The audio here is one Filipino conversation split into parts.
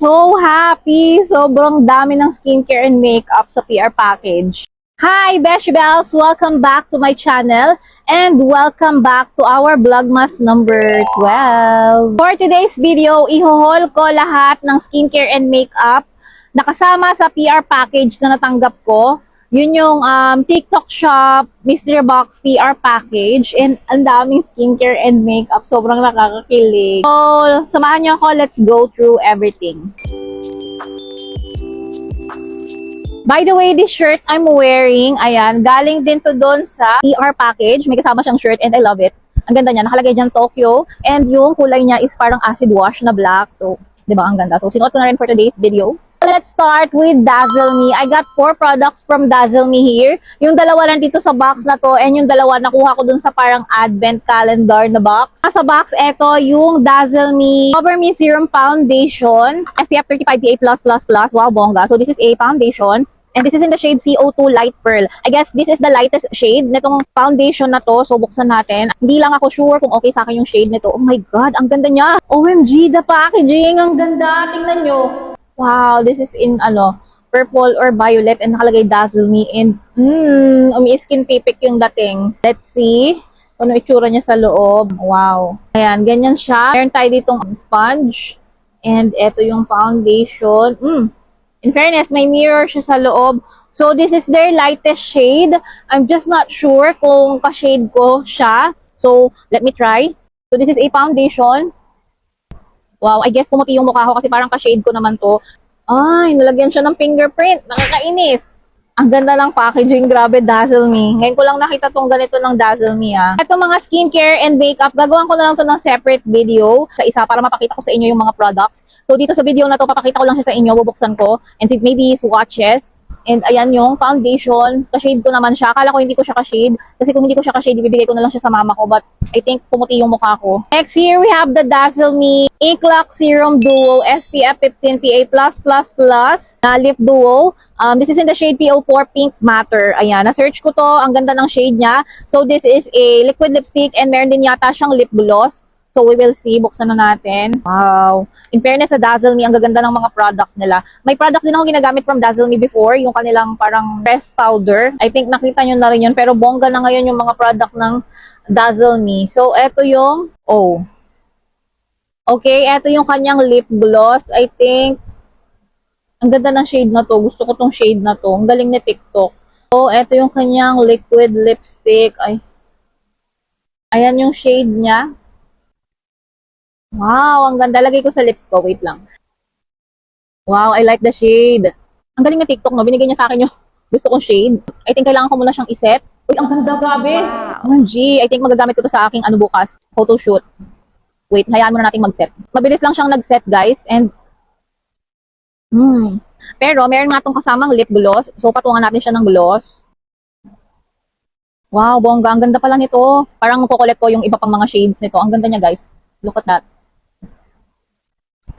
so happy! Sobrang dami ng skincare and makeup sa PR package. Hi, Besh Bells! Welcome back to my channel and welcome back to our Vlogmas number 12. For today's video, ihohol ko lahat ng skincare and makeup na kasama sa PR package na natanggap ko. Yun yung TikTok Shop Mystery Box PR package, and ang daming skincare and makeup. Sobrang nakakakilig. So, samahan niyo ako. Let's go through everything. By the way, this shirt I'm wearing, ayan, galing din to doon sa PR package. May kasama siyang shirt and I love it. Ang ganda niya. Nakalagay dyan Tokyo. And yung kulay niya is parang acid wash na black. So, di ba, ang ganda. So, sinuot ko na rin for today's video. Let's start with Dazzle Me. I got 4 products from Dazzle Me here. Yung dalawa lang dito sa box na to, and yung dalawa nakuha ko dun sa parang advent calendar na box. Sa box, eto yung Dazzle Me Cover Me Serum Foundation, SPF 35 PA+++. Wow, bongga. So this is a foundation. And this is in the shade CO2 Light Pearl. I guess this is the lightest shade nitong foundation na to. So, buksan natin. Hindi lang ako sure kung okay sa akin yung shade nito. Oh my God, ang ganda niya. OMG, the packaging. Ang ganda. Tingnan nyo. Wow, this is in purple or violet and nakalagay Dazzle Me, and umi-skin pipik yung dating. Let's see ano itsura niya sa loob. Wow. Ayan, ganyan siya. Meron tayo ditong sponge and eto yung foundation. In fairness, may mirror siya sa loob. So, this is their lightest shade. I'm just not sure kung ka-shade ko siya. So, let me try. So, this is a foundation. Wow, I guess pumuti yung mukha ko kasi parang ka-shade ko naman to. Ay, nalagyan siya ng fingerprint. Nakakainis. Ang ganda ng packaging. Grabe, Dazzle Me. Ngayon ko lang nakita tong ganito ng Dazzle Me, ah. Ito mga skincare and makeup, gagawin ko na lang to ng separate video sa isa para mapakita ko sa inyo yung mga products. So, dito sa video na to, papakita ko lang siya sa inyo, bubuksan ko. And maybe swatches. And ayan yung foundation. Ka-shade ko naman siya. Akala ko hindi ko siya ka-shade. Kasi kung hindi ko siya ka-shade, ibibigay ko na lang siya sa mama ko. But I think pumuti yung mukha ko. Next, here we have the Dazzle Me Ink Lock Serum Duo SPF 15 PA+++ na lip duo. This is in the shade PO4 Pink Matter. Ayan, na-search ko to. Ang ganda ng shade niya. So, this is a liquid lipstick and meron din yata siyang lip gloss. So, we will see. Buksan na natin. Wow. In fairness sa Dazzle Me, ang gaganda ng mga products nila. May products din ako ginagamit from Dazzle Me before. Yung kanilang parang press powder. I think nakita nyo na rin yun. Pero bongga na ngayon yung mga product ng Dazzle Me. So, eto yung... Oh. Okay, eto yung kanyang lip gloss. I think... Ang ganda ng shade na to. Gusto ko tong shade na to. Ang galing ni TikTok. So, eto yung kanyang liquid lipstick. Ay. Ayan yung shade niya. Wow, ang ganda. Lagay ko sa lips ko. Wait lang. Wow, I like the shade. Ang galing na TikTok, no? Binigay niya sa akin yung gusto kong shade. I think kailangan ko muna siyang iset. Uy, ang ganda, grabe. Wow. OMG, I think magagamit ko to sa aking bukas. Photoshoot. Wait, hayaan muna natin mag-set. Mabilis lang siyang nag-set, guys. And, pero, meron nga itong kasamang lip gloss. So, patungan natin siya ng gloss. Wow, bongga. Ang ganda pala nito. Parang kukolect ko yung iba pang mga shades nito. Ang ganda niya, guys. Look at that.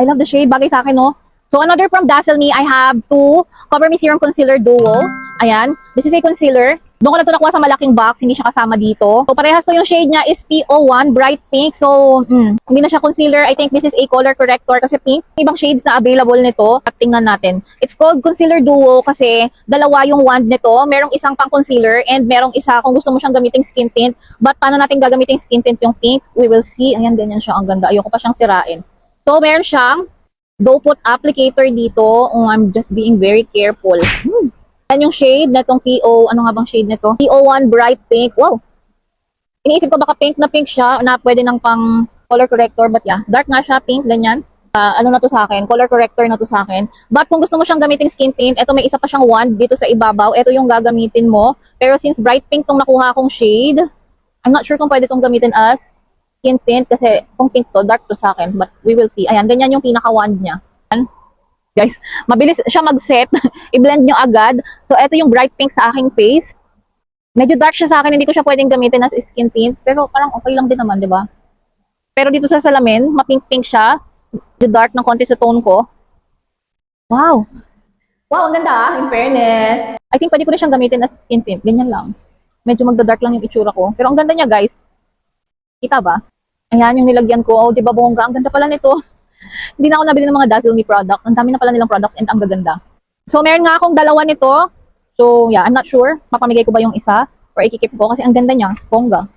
I love the shade. Bagay sa akin, no? So, another from Dazzle Me, I have 2 Cover Me Serum Concealer Duo. Ayan. This is a concealer. Doon ko na ito nakuha sa malaking box. Hindi siya kasama dito. So, parehas to yung shade niya is PO1 Bright Pink. So, hindi na siya concealer. I think this is a color corrector kasi pink. Ibang shades na available nito. At tingnan natin. It's called Concealer Duo kasi dalawa yung wand nito. Merong isang pang concealer and merong isa kung gusto mo siyang gamiting skin tint. But paano natin gagamiting skin tint yung pink? We will see. Ayan, ganyan siya. Ang ganda. Ayoko pa siyang sirain. So, meron siyang doe foot applicator dito. I'm just being very careful. Yan yung shade na itong PO. Ano nga bang shade nito? PO1 Bright Pink. Wow! Iniisip ko baka pink na pink siya na pwede ng pang color corrector. But yeah, dark nga siya. Pink, ganyan. Ano na to sa akin? Color corrector na to sa akin. But kung gusto mo siyang gamitin skin tint, ito may isa pa siyang wand dito sa ibabaw. Ito yung gagamitin mo. Pero since bright pink tong nakuha kong shade, I'm not sure kung pwede tong gamitin as skin tint kasi kung pink to, dark to sa akin. But we will see. Ayan, ganyan yung pinaka-wand niya. Guys, mabilis siya mag-set. I-blend nyo agad. So, ito yung bright pink sa aking face. Medyo dark siya sa akin. Hindi ko siya pwedeng gamitin as skin tint. Pero parang okay lang din naman, di ba? Pero dito sa salamin, mapink-pink siya. The dark ng konti sa tone ko. Wow! Wow, ang ganda ah, in fairness. I think pwede ko rin siyang gamitin as skin tint. Ganyan lang. Medyo magda-dark lang yung itsura ko. Pero ang ganda niya, guys. Kita ba? Ayan yung nilagyan ko. Oh, di ba bongga? Ang ganda pala nito. Hindi na ako nabili ng mga Dazzle Me products. Ang dami na pala nilang products and ang gaganda. So, meron nga akong dalawa nito. So, yeah, I'm not sure. Papamigay ko ba yung isa or ikikip ko kasi ang ganda niya. Bongga.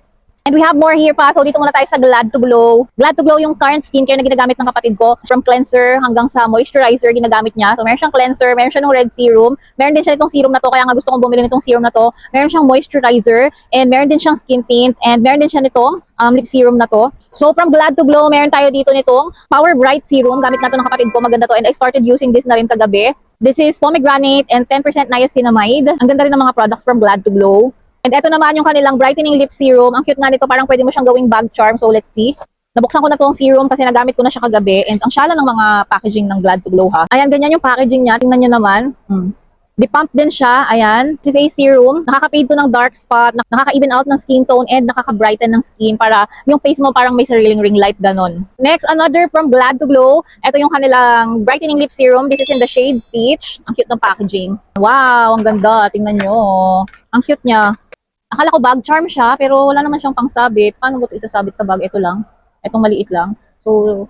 And we have more here pa. So, dito muna tayo sa Glad to Glow. Glad to Glow yung current skincare na ginagamit ng kapatid ko. From cleanser hanggang sa moisturizer ginagamit niya. So, meron siyang cleanser, meron siya ng red serum. Meron din siya itong serum na to. Kaya nga gusto kong bumili nitong serum na to. Meron siyang moisturizer. And meron din siyang skin tint. And meron din siya nitong lip serum na to. So, from Glad to Glow, meron tayo dito nitong Power Bright Serum. Gamit na to ng kapatid ko. Maganda to. And I started using this na rin kagabi. This is pomegranate and 10% niacinamide. Ang ganda rin ng mga products from Glad to Glow. And ito naman yung kanilang brightening lip serum. Ang cute nga nito, parang pwede mo siyang gawing bag charm. So let's see. Nabuksan ko na tong serum kasi nagamit ko na siya kagabi. And ang syala ng mga packaging ng Glad to Glow ha. Ayan, ganyan yung packaging niya. Tingnan nyo naman. Di-pump din siya. Ayan. This is a serum. Nakaka-fade to ng dark spot. Nakaka-even out ng skin tone and nakaka-brighten ng skin para yung face mo parang may sariling ring light ganon. Next, another from Glad to Glow. Ito yung kanilang brightening lip serum. This is in the shade Peach. Ang cute ng packaging. Wow, ang ganda. Tingnan nyo. Ang cute niya. Akala ko bag charm siya, pero wala naman siyang pangsabit. Paano ba ito isasabit sa bag? Ito lang. Itong maliit lang. So,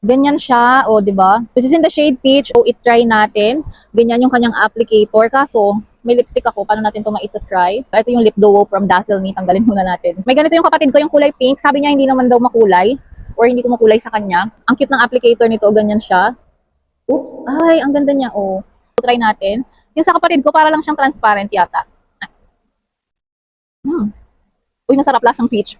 ganyan siya. O, di ba? This is in the shade Peach. So, i-try natin. Ganyan yung kanyang applicator. Kaso, may lipstick ako. Paano natin ito ma-try? Ito yung lip duo from Dazzle Me. Tanggalin muna natin. May ganito yung kapatid ko, yung kulay pink. Sabi niya, hindi naman daw makulay. Or hindi ko makulay sa kanya. Ang cute ng applicator nito. Ganyan siya. Oops. Ay, ang ganda niya. O, try natin. Yung sa kapatid ko, para lang siyang transparent yata. Uy, nasarap lasang peach.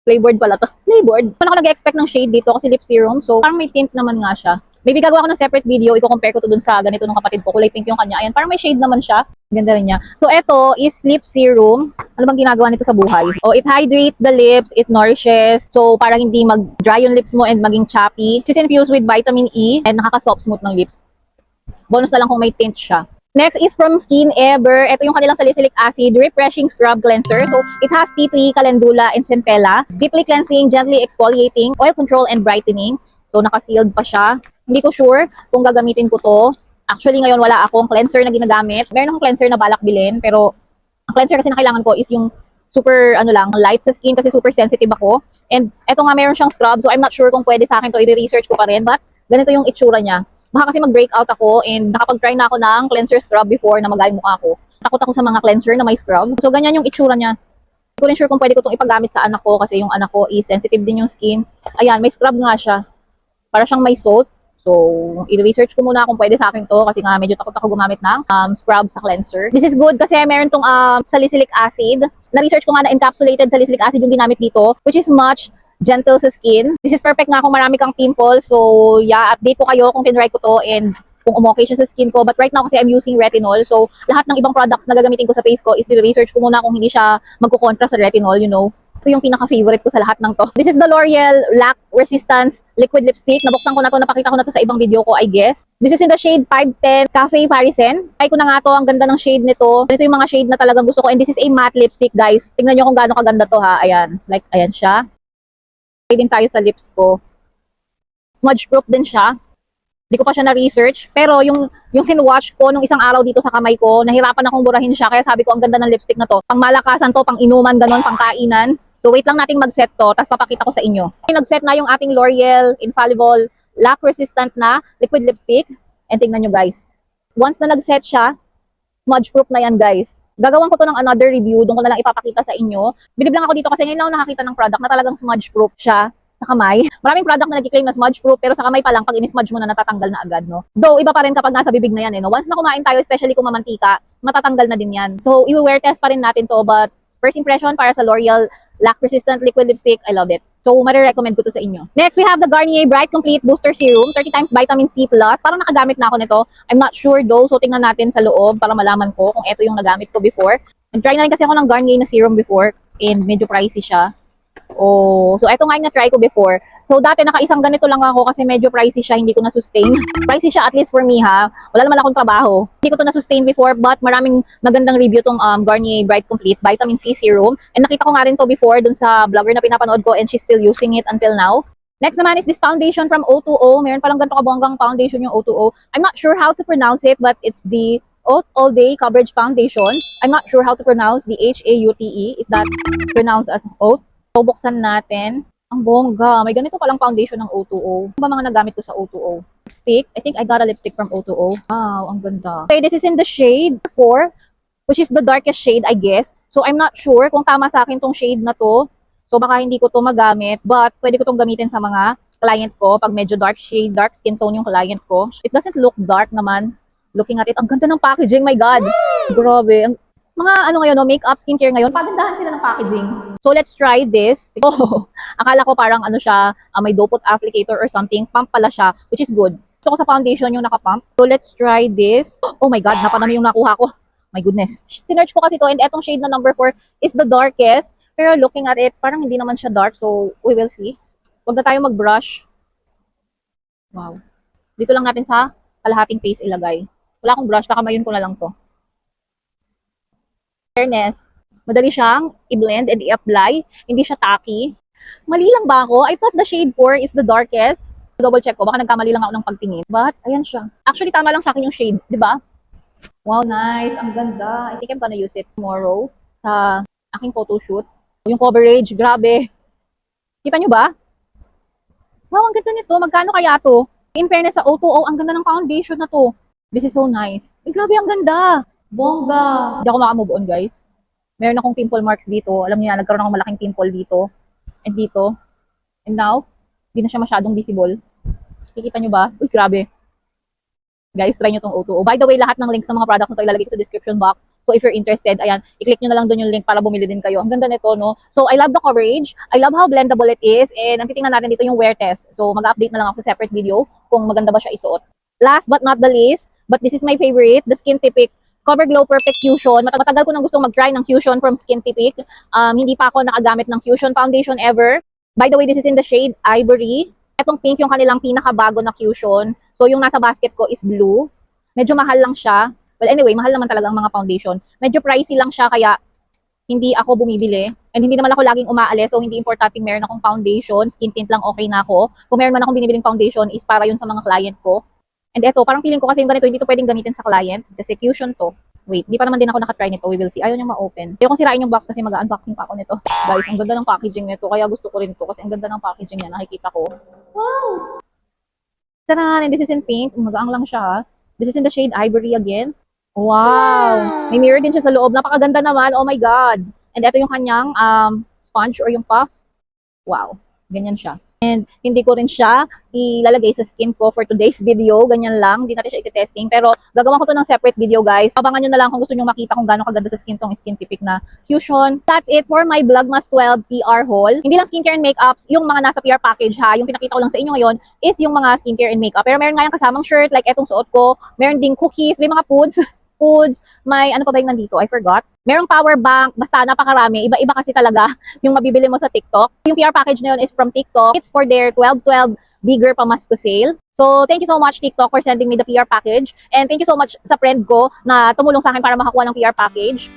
Flavored pala to. Flavored. Paano ako nag-expect ng shade dito kasi lip serum. So, parang may tint naman nga siya. Maybe gagawa ko ng separate video. I-compare ko to dun sa ganito ng kapatid ko. Kulay pink yung kanya. Ayan, parang may shade naman siya. Ganda rin niya. So, eto is lip serum. Ano bang ginagawa nito sa buhay? Oh, it hydrates the lips. It nourishes. So, parang hindi mag-dry yung lips mo and maging chappy. It's infused with vitamin E and nakaka-soft smooth ng lips. Bonus na lang kung may tint siya. Next is from Skin Ever. Ito yung kanilang salicylic acid refreshing scrub cleanser. So, it has tea tree, calendula, and centella. Deeply cleansing, gently exfoliating, oil control, and brightening. So, naka-sealed pa siya. Hindi ko sure kung gagamitin ko to. Actually, ngayon wala akong cleanser na ginagamit. Meron akong cleanser na balak bilhin, pero ang cleanser kasi na kailangan ko is yung super, light sa skin kasi super sensitive ako. And eto nga meron siyang scrub, so I'm not sure kung pwede sa akin to. I-research ko pa rin, but ganito yung itsura niya. Baka kasi mag-breakout ako and nakapag-try na ako ng cleanser scrub before na mag-ay mukha ko. Takot ako sa mga cleanser na may scrub. So, ganyan yung itsura niya. Hindi ko rin sure kung pwede ko itong ipagamit sa anak ko kasi yung anak ko is sensitive din yung skin. Ayan, may scrub nga siya. Para siyang may salt. So, i-research ko muna kung pwede sa akin to kasi nga medyo takot ako gumamit ng scrub sa cleanser. This is good kasi meron tong salicylic acid. Na-research ko nga na encapsulated salicylic acid yung ginamit dito, which is much gentle sa skin. This is perfect nga kung marami kang pimples. So, yeah, update ko kayo kung tinry ko to and kung umokay siya sa skin ko. But right now kasi I'm using retinol. So, lahat ng ibang products na gagamitin ko sa face ko is research ko muna kung hindi siya magkukontra sa retinol, Ito yung pinaka-favorite ko sa lahat ng to. This is the L'Oreal Lac Resistance Liquid Lipstick. Nabuksan ko na to, napakita ko na to sa ibang video ko, I guess. This is in the shade 510 Cafe Parisen. Try ko na nga to, ang ganda ng shade nito. Ito yung mga shade na talagang gusto ko. And this is a matte lipstick, guys. Tingnan nyo kung gaano kaganda to, ha. Ayan. Like, ayan siya. Din tayo sa lips ko. Smudge proof din siya. Hindi ko pa siya na-research. Pero yung sinwatch ko nung isang araw dito sa kamay ko, nahirapan akong burahin siya. Kaya sabi ko, ang ganda ng lipstick na to. Pang malakasan to, pang inuman, ganon, pang kainan. So wait lang nating mag-set to, tapos papakita ko sa inyo. Nag-set na yung ating L'Oreal Infallible Lac Resistant na liquid lipstick. And tingnan nyo guys. Once na nag-set siya, smudge proof na yan guys. Gagawan ko to ng another review, doon ko na lang ipapakita sa inyo. Bilib lang ako dito kasi ngayon lang ako nakakita ng product na talagang smudge proof siya sa kamay. Maraming product na nag-claim na smudge proof, pero sa kamay pa lang, pag in-smudge mo na, natatanggal na agad, no? Though, iba pa rin kapag nasa bibig na yan, Once na kumain tayo, especially kung mamantika, matatanggal na din yan. So, i-wear test pa rin natin to, but first impression para sa L'Oreal Lac Resistant Liquid Lipstick, I love it. So, marirecommend ko to sa inyo. Next, we have the Garnier Bright Complete Booster Serum, 30 times vitamin C+. Parang nakagamit na ako nito. I'm not sure though, so tingnan natin sa loob para malaman ko kung ito yung nagamit ko before. Nag-try na rin kasi ako ng Garnier na serum before and medyo pricey siya. Oh, so ito nga yung na-try ko before. So dati naka-isang ganito lang ako kasi medyo pricey siya, hindi ko na-sustain. Pricey siya at least for me ha. Wala naman akong trabaho. Hindi ko to na-sustain before but maraming magandang review tong Garnier Bright Complete Vitamin C Serum. And nakita ko nga rin to before dun sa vlogger na pinapanood ko and she's still using it until now. Next naman is this foundation from O2O. Meron palang ganito kabonggang foundation yung O2O. I'm not sure how to pronounce it but it's the Oat All Day Coverage Foundation. I'm not sure how to pronounce the H-A-U-T-E. Is that pronounced as oat? So, buksan natin. Ang bongga. May ganito palang foundation ng O2O. Ano ba mga nagamit ko sa O2O? Lipstick. I think I got a lipstick from O2O. Wow, ang ganda. Okay, this is in the shade 4, which is the darkest shade, I guess. So, I'm not sure kung tama sa akin tong shade na to. So, baka hindi ko to magamit. But, pwede ko tong gamitin sa mga client ko. Pag medyo dark shade, dark skin tone yung client ko. It doesn't look dark naman. Looking at it, ang ganda ng packaging. My God. Grabe. Mga ano ngayon, no, makeup, skincare ngayon, pagandahan sila ng packaging. So, let's try this. Oh, akala ko parang ano siya, may doe foot applicator or something. Pump pala siya, which is good. Gusto ko sa foundation yung nakapump. So, let's try this. Oh my God, napanami yung nakuha ko. My goodness. Sinerch ko kasi to, and etong shade na number 4 is the darkest. Pero looking at it, parang hindi naman siya dark. So, we will see. Huwag na tayo mag-brush. Wow. Dito lang natin sa kalahating face ilagay. Wala akong brush, kakamayon ko na lang to. Fairness, madali siyang i-blend and i-apply. Hindi siya tacky. Mali lang ba ako? I thought the shade 4 is the darkest. Double check ko, baka nagkamali lang ako ng pagtingin. But, ayan siya. Actually, tama lang sa akin yung shade, di ba? Wow, nice. Ang ganda. I think I'm gonna use it tomorrow sa aking photoshoot. Yung coverage, grabe. Kita nyo ba? Wow, ang ganda nito. Magkano kaya to? In fairness sa O2O, ang ganda ng foundation na to. This is so nice. Eh, grabe, ang ganda. Bongga. Hindi ako makamove on, guys. Meron akong pimple marks dito. Alam niyo yan, nagkaroon akong malaking pimple dito. And dito. And now, hindi na siya masyadong visible. Kikita nyo ba? Uy, grabe. Guys, try nyo tong O2O. By the way, lahat ng links ng mga products na to ilalagay ko sa description box. So, if you're interested, ayan, i-click nyo na lang doon yung link para bumili din kayo. Ang ganda nito, no? So, I love the coverage. I love how blendable it is. And ang titingnan natin dito yung wear test. So, mag-update na lang ako sa separate video kung maganda ba siya isuot. Last but not the least, but this is my favorite, the Skin Tipic Cover Glow Perfect Fusion. Matagal ko nang gustong mag-try ng Fusion from Skin Tipic. Hindi pa ako nakagamit ng Fusion foundation ever. By the way, this is in the shade Ivory. Itong pink yung kanilang pinakabago na Fusion. So, yung nasa basket ko is blue. Medyo mahal lang siya. Well, anyway, mahal naman talaga ang mga foundation. Medyo pricey lang siya, kaya hindi ako bumibili. And hindi naman ako laging umaalis, so hindi importante meron akong foundation. Skin tint lang okay na ako. Kung meron man akong binibiling foundation, is para yun sa mga client ko. And eto, parang feeling ko kasi yung ganito, hindi to pwedeng gamitin sa client. Kasi Fusion to. Wait, di pa naman din ako nakatry nito. We will see. Ayaw niyang ma-open. Ayaw kong sirain yung box kasi mag-unboxing pa ako nito. Guys, ang ganda ng packaging nito. Kaya gusto ko rin to kasi ang ganda ng packaging niya. Nakikita ko. Wow! Taran! And this is in pink. Magaang lang siya, ha? This is in the shade Ivory again. Wow! May mirror din siya sa loob. Napakaganda naman. Oh my God! And ito yung kanyang sponge or yung puff. Wow! Ganyan siya. And hindi ko rin siya ilalagay sa skin ko for today's video. Ganyan lang. Hindi natin siya i-testing. Pero gagawa ko to ng separate video, guys. Abangan nyo na lang kung gusto nyo makita kung gaano kaganda sa skin tong Skin Tipic na Fusion. That's it for my Vlogmas 12 PR haul. Hindi lang skincare and makeups, yung mga nasa PR package, ha. Yung pinakita ko lang sa inyo ngayon is yung mga skincare and makeup. Pero meron nga yung kasamang shirt, like etong suot ko. Meron ding cookies, may mga foods. May ano pa ba yung nandito? I forgot. Merong power bank, basta napakarami. Iba-iba kasi talaga yung mabibili mo sa TikTok. Yung PR package na yun is from TikTok. It's for their 12/12 bigger pamasko sale. So, thank you so much TikTok for sending me the PR package. And thank you so much sa friend ko na tumulong sa akin para makakuha ng PR package.